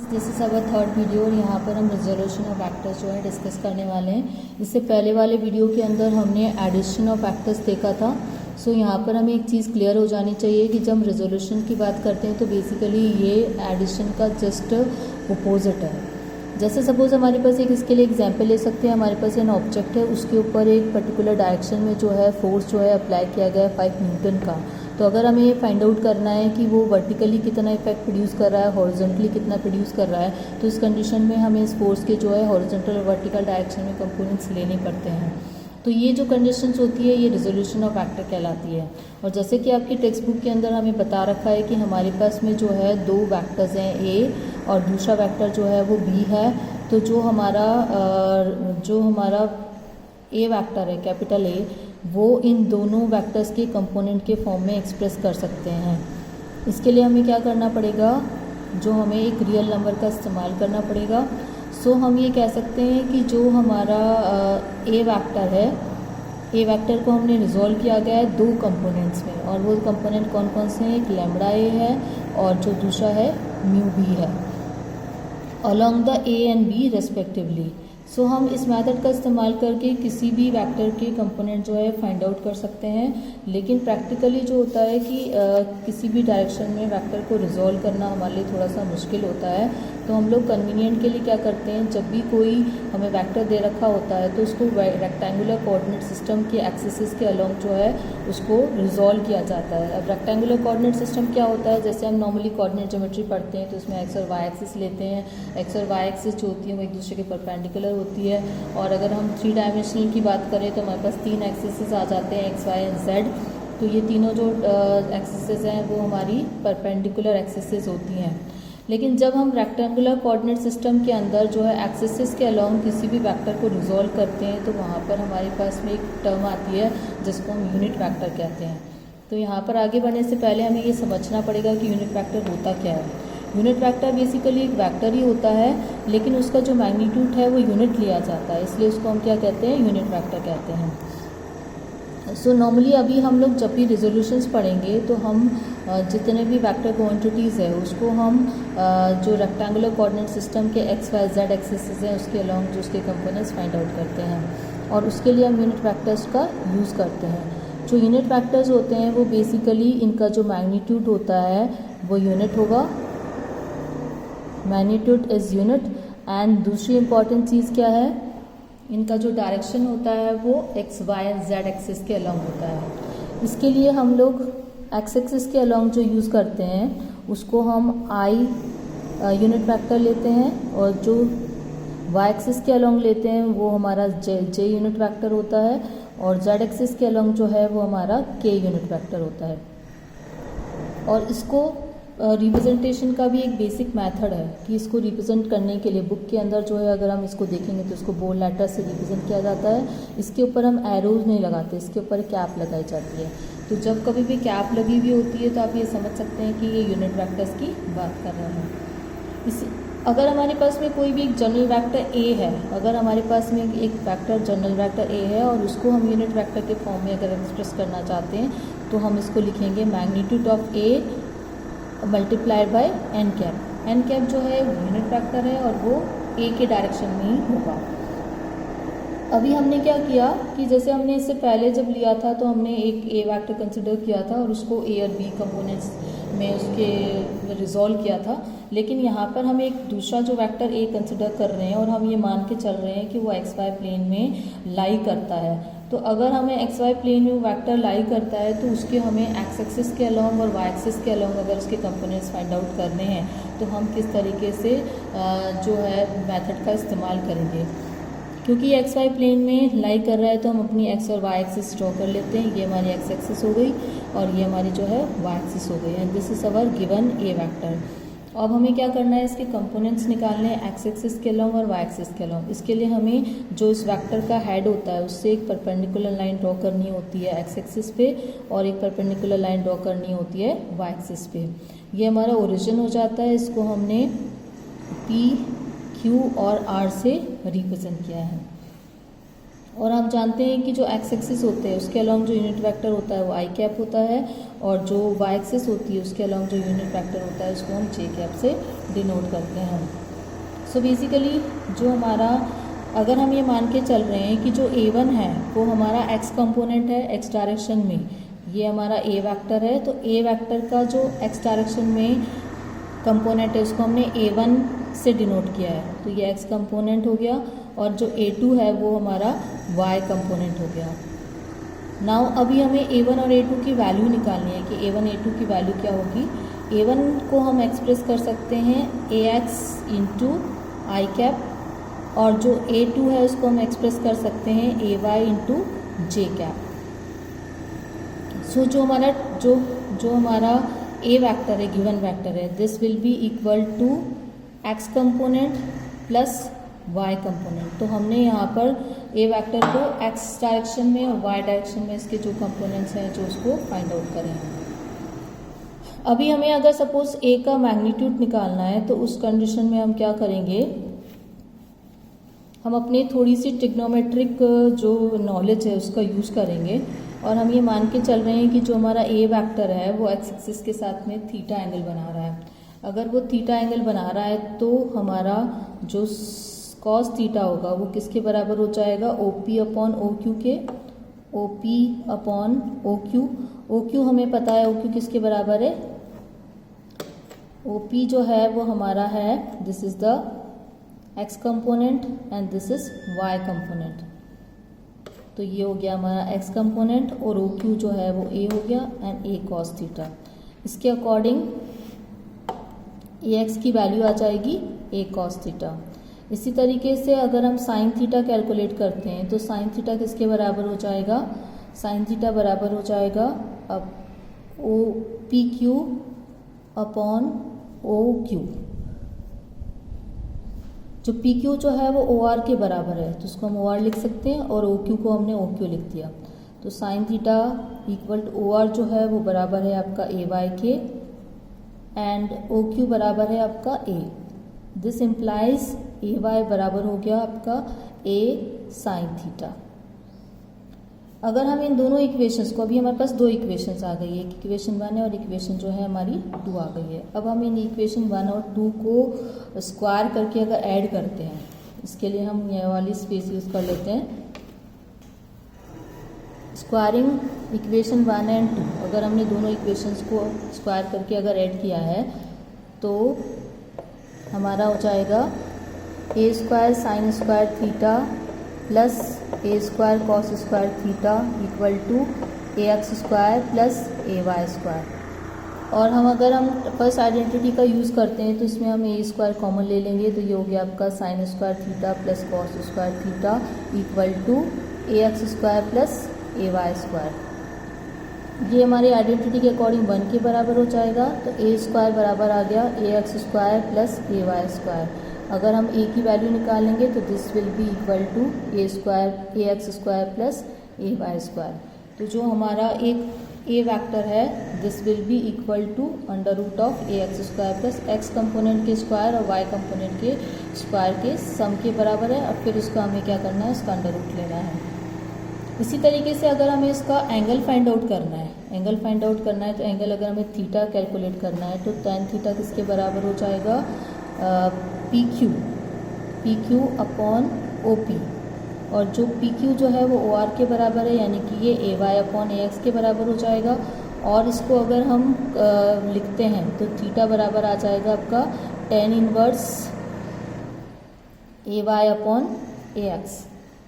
This is our third video और यहाँ पर हम रिजोल्यूशन ऑफ फैक्टर्स जो है डिस्कस करने वाले हैं। इससे पहले वाले वीडियो के अंदर हमने एडिशन ऑफ फैक्टर्स देखा था। सो यहाँ पर हमें एक चीज़ क्लियर हो जानी चाहिए कि जब हम रिजोल्यूशन की बात करते हैं तो बेसिकली ये एडिशन का जस्ट अपोजिट है। जैसे सपोज हमारे पास एक इसके लिए एग्जांपल ले सकते हैं। हमारे पास एक ऑब्जेक्ट है, उसके ऊपर एक पर्टिकुलर डायरेक्शन में जो है फोर्स जो है अप्लाई किया गया है 5 न्यूटन का। तो अगर हमें ये फाइंड आउट करना है कि वो वर्टिकली कितना इफेक्ट प्रोड्यूस कर रहा है, हॉरिजॉन्टली कितना प्रोड्यूस कर रहा है, तो इस कंडीशन में हमें इस फोर्स के जो है हॉरिजॉन्टल और वर्टिकल डायरेक्शन में कंपोनेंट्स लेने पड़ते हैं। तो ये जो कंडीशंस होती है ये रिजोल्यूशन ऑफ फैक्टर कहलाती है। और जैसे कि आपकी टेक्स्ट बुक के अंदर हमें बता रखा है कि हमारे पास में जो है दो वैक्टर्स हैं, ए और दूसरा वैक्टर जो है वो बी है। तो जो हमारा ए वैक्टर है, कैपिटल ए, वो इन दोनों वेक्टर्स के कंपोनेंट के फॉर्म में एक्सप्रेस कर सकते हैं। इसके लिए हमें क्या करना पड़ेगा, जो हमें एक रियल नंबर का इस्तेमाल करना पड़ेगा। सो हम ये कह सकते हैं कि जो हमारा ए वैक्टर है, ए वैक्टर को हमने रिजॉल्व किया गया है दो कंपोनेंट्स में, और वो कंपोनेंट कौन कौन से हैं, एक लैम्बडा ए है और जो दूसरा है म्यू बी है, along the A and B respectively. So हम इस मेथड का इस्तेमाल करके किसी भी वेक्टर के कंपोनेंट जो है फाइंड आउट कर सकते हैं। लेकिन प्रैक्टिकली जो होता है कि किसी भी डायरेक्शन में वेक्टर को रिजॉल्व करना हमारे लिए थोड़ा सा मुश्किल होता है। तो हम लोग कन्वीनियंट के लिए क्या करते हैं, जब भी कोई हमें वेक्टर दे रखा होता है तो उसको रेक्टेंगुलर कोऑर्डिनेट सिस्टम के एक्सिस के अलोंग जो है उसको रिजॉल्व किया जाता है। अब रेक्टेंगुलर कोऑर्डिनेट सिस्टम क्या होता है, जैसे हम नॉर्मली कोऑर्डिनेट ज्योमेट्री पढ़ते हैं तो उसमें एक्स और वाई एक्सिस लेते हैं। एक्स और वाई एक्सिस जो होती है वो एक दूसरे के परपेंडिकुलर होती है। और अगर हम 3 डायमेंशनल की बात करें तो हमारे पास 3 एक्सिस आ जाते हैं, एक्स वाई एंड जेड। तो ये तीनों जो एक्सिस हैं वो हमारी परपेंडिकुलर एक्सिस होती हैं। लेकिन जब हम रेक्टेंगुलर कोऑर्डिनेट सिस्टम के अंदर जो है एक्सिस के अलोंग किसी भी वेक्टर को रिजॉल्व करते हैं तो वहाँ पर हमारे पास में एक टर्म आती है जिसको हम यूनिट वेक्टर कहते हैं। तो यहाँ पर आगे बढ़ने से पहले हमें ये समझना पड़ेगा कि यूनिट वेक्टर होता क्या है। यूनिट वेक्टर बेसिकली एक वेक्टर ही होता है, लेकिन उसका जो मैग्नीट्यूड है वो यूनिट लिया जाता है, इसलिए उसको हम क्या कहते हैं, यूनिट वेक्टर कहते हैं। सो नॉर्मली अभी हम लोग जब भी रिजोल्यूशंस पढ़ेंगे तो हम जितने भी वेक्टर क्वांटिटीज़ है उसको हम जो रेक्टेंगुलर कोऑर्डिनेट सिस्टम के एक्स वाई जेड एक्सिस हैं उसके अलोंग जो उसके कंपोनेंट्स फाइंड आउट करते हैं, और उसके लिए हम यूनिट वेक्टर्स का यूज़ करते हैं। जो यूनिट वेक्टर्स होते हैं वो बेसिकली इनका जो मैग्नीट्यूड होता है वो यूनिट होगा, मैग्नीट्यूड इज़ यूनिट। एंड दूसरी इंपॉर्टेंट चीज़ क्या है, इनका जो डायरेक्शन होता है वो X Y and Z axis के अलोंग होता है। इसके लिए हम लोग एक्स एक्सिस के अलोंग जो यूज़ करते हैं उसको हम आई यूनिट वेक्टर लेते हैं, और जो वाई एक्सिस के अलोंग लेते हैं वो हमारा जे यूनिट वेक्टर होता है, और जेड एक्सिस के अलोंग जो है वो हमारा के यूनिट वेक्टर होता है। और इसको रिप्रेजेंटेशन का भी एक बेसिक मेथड है कि इसको रिप्रेजेंट करने के लिए बुक के अंदर जो है अगर हम इसको देखेंगे तो इसको बोल्ड लेटर से रिप्रेजेंट किया जाता है। इसके ऊपर हम एरोज नहीं लगाते, इसके ऊपर कैप लगाई जाती है। तो जब कभी भी कैप लगी हुई होती है तो आप ये समझ सकते हैं कि ये यूनिट वेक्टर्स की बात कर रहे हैं। अगर हमारे पास में कोई भी एक जनरल वेक्टर ए है, अगर हमारे पास में एक वेक्टर जनरल वेक्टर ए है और उसको हम यूनिट वेक्टर के फॉर्म में अगर एक्सप्रेस करना चाहते हैं तो हम इसको लिखेंगे magnitude of A multiplied by N cap. N cap जो है यूनिट वेक्टर है और वो ए के डायरेक्शन में ही होगा। अभी हमने क्या किया कि जैसे हमने इससे पहले जब लिया था तो हमने एक ए वेक्टर कंसिडर किया था और उसको ए और बी कंपोनेंट्स में उसके रिजॉल्व किया था। लेकिन यहाँ पर हम एक दूसरा जो वेक्टर ए कंसिडर कर रहे हैं और हम ये मान के चल रहे हैं कि वो एक्स वाई प्लेन में लाई करता है। तो अगर हमें एक्स वाई प्लेन में वेक्टर लाई करता है तो उसके हमें एक्स एक्सिस के अलोंग और वाई एक्सिस के अलोंग अगर उसके कंपोनेंट्स फाइंड आउट करने हैं तो हम किस तरीके से जो है मेथड का इस्तेमाल करेंगे। क्योंकि एक्स वाई प्लेन में लाई कर रहा है तो हम अपनी एक्स और वाई एक्सिस ड्रॉ कर लेते हैं। ये हमारी एक्स एक्सिस हो गई और ये हमारी जो है वाई एक्सिस हो गई, and this is our given A vector. अब हमें क्या करना है, इसके कंपोनेंट्स निकालने हैं एक्स एक्सिस के अलोंग और वाई एक्सिस के अलोंग। इसके लिए हमें जो इस वेक्टर का हेड होता है उससे एक परपेंडिकुलर लाइन ड्रॉ करनी होती है एक्स एक्सिस पे, और एक परपेंडिकुलर लाइन ड्रॉ करनी होती है वाई एक्सिस पे। ये हमारा ओरिजिन हो जाता है, इसको हमने पी क्यू और आर से रिप्रेजेंट किया है। और हम जानते हैं कि जो एक्स एक्सिस होते हैं उसके अलोंग जो यूनिट वेक्टर होता है वो आई कैप होता है, और जो वाई एक्सिस होती है उसके अलॉन्ग जो यूनिट वेक्टर होता है उसको हम जे कैप से डिनोट करते हैं। सो बेसिकली जो हमारा, अगर हम ये मान के चल रहे हैं कि जो A1 है वो हमारा x कंपोनेंट है x डायरेक्शन में, ये हमारा A वेक्टर है, तो A वेक्टर का जो x डायरेक्शन में कंपोनेंट है उसको हमने A1 से डिनोट किया है, तो ये x कंपोनेंट हो गया, और जो A2 है वो हमारा y कंपोनेंट हो गया। नाउ अभी हमें A1 और A2 की वैल्यू निकालनी है कि A1 A2 की वैल्यू क्या होगी। A1 को हम एक्सप्रेस कर सकते हैं AX इंटू आई कैप, और जो A2 है उसको हम एक्सप्रेस कर सकते हैं AY into J cap. So जो हमारा A वेक्टर है, गिवन वेक्टर है, this will be equal to x component plus y component. तो हमने यहाँ पर A वेक्टर को x डायरेक्शन में और y डायरेक्शन में इसके जो कंपोनेंट्स हैं जो उसको फाइंड आउट करें। अभी हमें अगर सपोज A का मैग्नीट्यूड निकालना है तो उस कंडीशन में हम क्या करेंगे, हम अपनी थोड़ी सी ट्रिग्नोमेट्रिक जो नॉलेज है उसका यूज़ करेंगे, और हम ये मान के चल रहे हैं कि जो हमारा A वेक्टर है वो एक्स एक्सिस के साथ में थीटा एंगल बना रहा है। अगर वो थीटा एंगल बना रहा है तो हमारा जो कॉस थीटा होगा वो किसके बराबर हो जाएगा, OP अपॉन OQ के, OP अपॉन OQ। OQ हमें पता है OQ किसके बराबर है, OP जो है वो हमारा है, this is the x component and this is y component. तो ये हो गया हमारा x कंपोनेंट, और OQ जो है वो A हो गया एंड A cos थीटा। इसके अकॉर्डिंग AX की वैल्यू आ जाएगी A cos थीटा। इसी तरीके से अगर हम साइन थीटा कैलकुलेट करते हैं तो साइन थीटा किसके बराबर हो जाएगा, साइन थीटा बराबर हो जाएगा अब OPQ अपॉन OQ। जो PQ जो है वो OR के बराबर है, तो उसको हम OR लिख सकते हैं, और OQ को हमने OQ लिख दिया। तो sine theta equal to OR जो है वो बराबर है आपका AY के, एंड OQ बराबर है आपका A। दिस इम्प्लाइज AY बराबर हो गया आपका A साइन थीटा। अगर हम इन दोनों इक्वेशंस को, अभी हमारे पास दो इक्वेशंस आ गई है, एक इक्वेशन 1 है और इक्वेशन जो है हमारी 2 आ गई है। अब हम इन इक्वेशन 1 और 2 को स्क्वायर करके अगर ऐड करते हैं, इसके लिए हम ये वाली स्पेस यूज़ कर लेते हैं। स्क्वायरिंग इक्वेशन 1 एंड 2, अगर हमने दोनों इक्वेशंस को स्क्वायर करके अगर ऐड किया है तो हमारा हो जाएगा A square sine square theta plus A square cos square theta equal to AX square plus AY square. और अगर हम फर्स्ट आइडेंटिटी का यूज़ करते हैं तो इसमें हम A स्क्वायर कॉमन ले लेंगे, तो ये हो गया आपका sine square theta plus cos square theta equal to AX square plus AY square. ये हमारी आइडेंटिटी के अकॉर्डिंग 1 के बराबर हो जाएगा, तो A स्क्वायर बराबर आ गया AX square plus AY square. अगर हम A की वैल्यू निकालेंगे तो this will be equal to A square AX square plus AY square. तो जो हमारा एक A वेक्टर है this will be equal to under root of AX square plus X component के स्क्वायर और Y कंपोनेंट के स्क्वायर के sum के बराबर है। और फिर उसका हमें क्या करना है, इसका अंडर रूट लेना है। इसी तरीके से अगर हमें इसका एंगल फाइंड आउट करना है, तो एंगल अगर हमें थीटा कैलकुलेट करना है तो tan थीटा किसके बराबर हो जाएगा, PQ अपॉन OP। और जो PQ जो है वो OR के बराबर है, यानी कि ये AY अपॉन AX के बराबर हो जाएगा। और इसको अगर हम लिखते हैं तो थीटा बराबर आ जाएगा आपका tan inverse AY upon AX।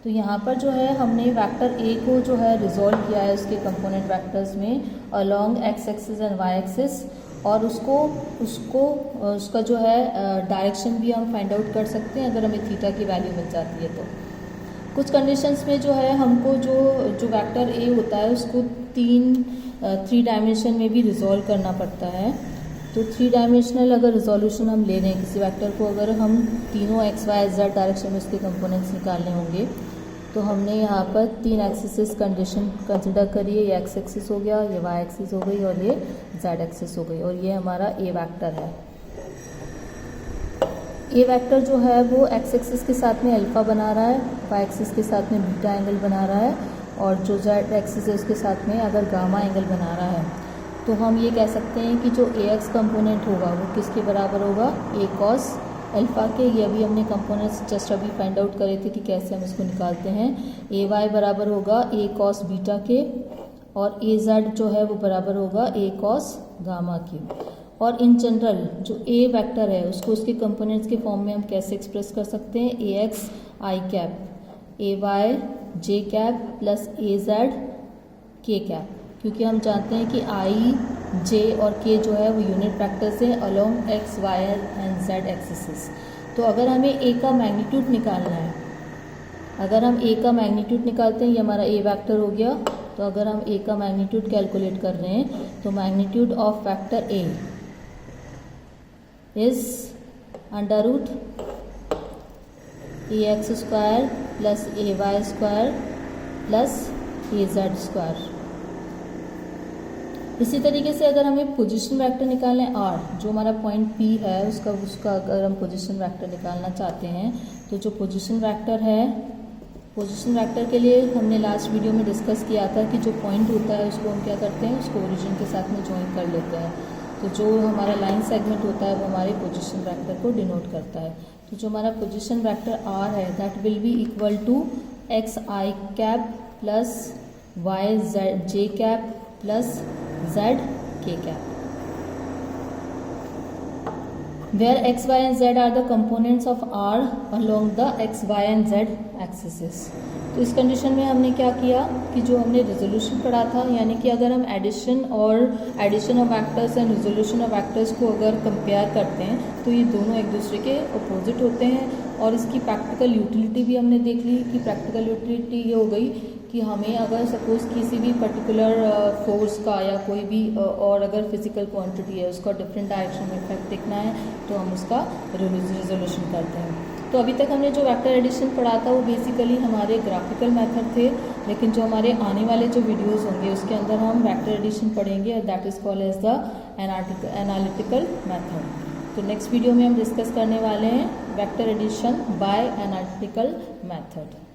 तो यहाँ पर जो है हमने वेक्टर A को जो है रिजॉल्व किया है उसके कंपोनेंट वेक्टर्स में along x axis and y axis, और उसका जो है डायरेक्शन भी हम फाइंड आउट कर सकते हैं अगर हमें थीटा की वैल्यू मिल जाती है। तो कुछ कंडीशंस में जो है हमको जो वेक्टर A होता है उसको 3 डायमेंशन में भी रिजॉल्व करना पड़ता है। तो 3 डायमेंशनल अगर रिजोल्यूशन हम ले रहे हैं किसी वेक्टर को, अगर हम तीनों x y z डायरेक्शन में उसके कंपोनेंट्स निकालने होंगे तो हमने यहाँ पर 3 एक्सिस कंडीशन कंसिडर करी है। ये x एक्सिस हो गया, ये y एक्सिस हो गई और ये z एक्सिस हो गई, और ये हमारा A वेक्टर है। A वेक्टर जो है वो x एक्सिस के साथ में अल्फा बना रहा है, y एक्सिस के साथ में बीटा एंगल बना रहा है, और जो z एक्सिस है उसके साथ में अगर गामा एंगल बना रहा है। तो हम ये कह सकते हैं कि जो ax कंपोनेंट होगा वो किसके बराबर होगा, a cos अल्फ़ा के। ये अभी हमने कंपोनेंट्स जस्ट अभी फाइंड आउट करे थे कि कैसे हम इसको निकालते हैं। ay बराबर होगा a cos बीटा के और az जो है वो बराबर होगा a cos गामा के। और इन जनरल जो a वेक्टर है उसको उसके कंपोनेंट्स के फॉर्म में हम कैसे एक्सप्रेस कर सकते हैं, ax i cap, ay j cap plus az k cap, क्योंकि हम जानते हैं कि i, j और k जो है वो यूनिट वेक्टर्स हैं along x, y and z axis. तो अगर हमें a का मैग्नीट्यूड निकालना है, अगर हम a का मैग्नीट्यूड निकालते हैं, ये हमारा a वेक्टर हो गया। तो अगर हम a का मैग्नीट्यूड कैलकुलेट कर रहे हैं तो magnitude of vector a is under root ax square plus ay square plus az square. इसी तरीके से अगर हमें पोजीशन वेक्टर निकालना है r, जो हमारा पॉइंट p है उसका अगर हम पोजीशन वेक्टर निकालना चाहते हैं तो जो पोजीशन वेक्टर है, पोजीशन वेक्टर के लिए हमने लास्ट वीडियो में डिस्कस किया था कि जो पॉइंट होता है उसको हम क्या करते हैं, उसको ओरिजिन के साथ में ज्वाइन कर लेते हैं। तो जो हमारा लाइन सेगमेंट होता है वो हमारे पोजीशन वेक्टर को डिनोट करता है। तो जो हमारा पोजीशन वेक्टर r है that will be equal to X I cap plus Y J cap plus z k cap, where x, y and z are the components of R along the x, y and z axes। तो इस condition में हमने क्या किया कि जो हमने resolution पढ़ा था, यानी कि अगर हम addition of vectors and resolution of vectors को अगर कंपेयर करते हैं तो ये दोनों एक दूसरे के अपोजिट होते हैं। और इसकी प्रैक्टिकल यूटिलिटी भी हमने देख ली कि प्रैक्टिकल यूटिलिटी ये हो गई कि हमें अगर सपोज किसी भी पर्टिकुलर फोर्स का या कोई भी और अगर फिजिकल क्वांटिटी है उसका डिफरेंट डायरेक्शन में इफेक्ट दिखना है तो हम उसका रिजोल्यूशन करते हैं। तो अभी तक हमने जो वेक्टर एडिशन पढ़ा था वो बेसिकली हमारे ग्राफिकल मेथड थे, लेकिन जो हमारे आने वाले जो वीडियोस होंगे उसके अंदर हम वेक्टर एडिशन पढ़ेंगे और that is called as the analytical method. तो नेक्स्ट वीडियो में हम डिस्कस करने वाले हैं vector addition by analytical method.